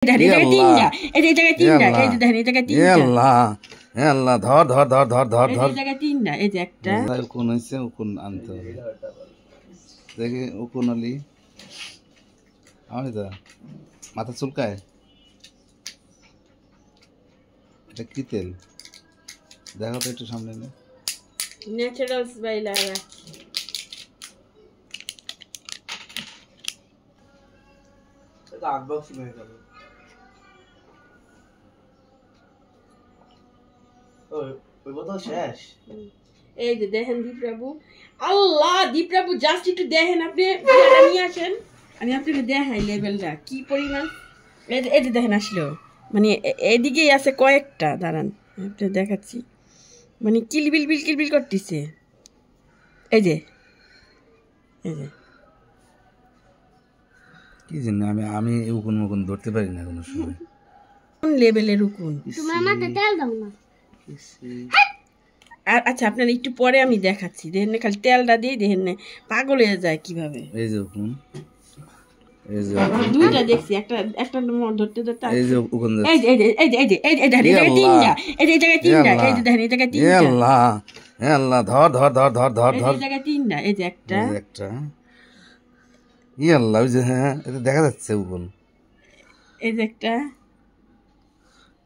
ধর ধর ধর ধর ধর ধর উকুন হয়েছে, উকুন আনতে হবে। দেখি উকুন আলি মাথা চুলকায়। এটা কি তেল দেখো তো একটু সামনে নে। ন্যাচারালস বাই লারা। এটা আনবক্সিং হয়ে গেল। ওই বোতল শেষ। এই যে দেখেন দীপ্রভু, আল্লাহ দীপ্রভু জাস্ট একটু দেখেন, আপনি নিয়ে আসেন, আমি আপনাকে দেখাই লেভেলটা কি পরিমাণ। এই যে দেখেন আসলো, মানে এদিকেই আছে কয়েকটা, দাঁড়ান আপনি দেখাচ্ছি, মানে কিলবিল বিল কিলবিল করতেছে। এই যে কি জানি আমি উকুন মুকুন ধরতে পারি না কোনো সময়। কোন লেভেলের উকুন? তোমার মাথায় তেল দাও না। আচ্ছা আপনার একটু পরে আমি দেখাচ্ছি, দেখেন খালি তেলটা দিয়ে দেখেন পাগল হয়ে যায় কিভাবে। এই যে উকুন, এই যে দুইটা দেখছি, একটা ধরতে ধরতে এই যে উকুন, এই যে তিনটা, এই জায়গায় তিনটা, এই যে দেখেন এই জায়গায় তিনটা। আল্লাহ আল্লাহ, ধর ধর ধর ধর ধর ধর, এই জায়গায় তিনটা, এই যে একটা একটা আল্লাহ, ওই যে হ্যাঁ এটা দেখা যাচ্ছে উকুন। এই যে একটা,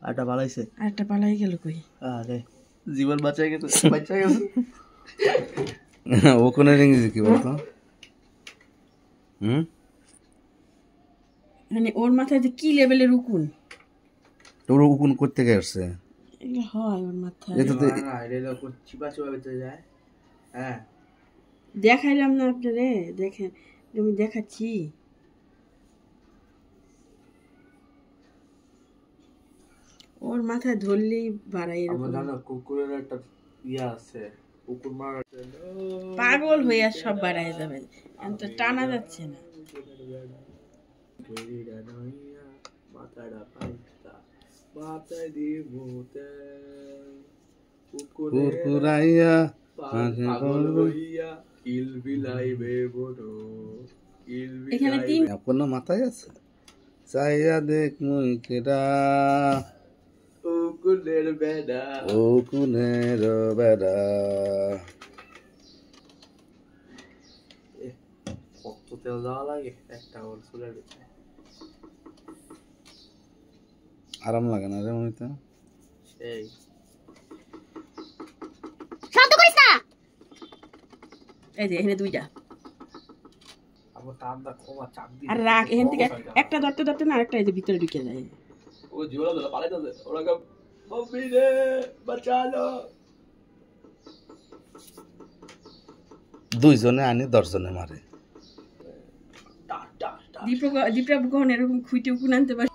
আরেকটা পালাইছে, আরেকটা পালাই গেল কই? আরে জীবন বাঁচাই গেছে, বাঁচা গেছে। উকুনের ইংরেজি কি বলতো? মানে ওর মাথায় যে কি লেভেলের উকুন, তোর উকুন করতে গেছে এগুলো হয় ওর মাথায়। হ্যাঁ দেখাইলাম না আপনারে, দেখেন আমি দেখাচ্ছি। ওর মাথায় ধরলেই বাড়াই, কুকুরের একটা ইয়া আছে, কুকুর মারা পাগল হইয়া সব বাড়াই যাবে, তো টানা যাচ্ছে না। কুকুরাইয়া এখানে তিন কোনো মাথায় আছে, চাইয়া দেখ মুই কেডা, উকুনের বেড়া, উকুনের বেড়া। কত তেল দেওয়া লাগে একটা ওর চুলের ভিতরে, আরাম লাগে না রে মনিতা? সেই শব্দ করিস না। এই যে এখানে দুইটা, আর রাখ এখান থেকে একটা ধরতে ধরতে না আরেকটা এই যে ভিতরে ঢুকে যায়। ও জিওলা দলা পালাইতাছে, ওরা কা মম্মি রে বাঁচালো। দুইজনে আনি 10 জনে মারে। দীপ্রভু কখন এরকম খুঁটে উকুন আনতে পারে?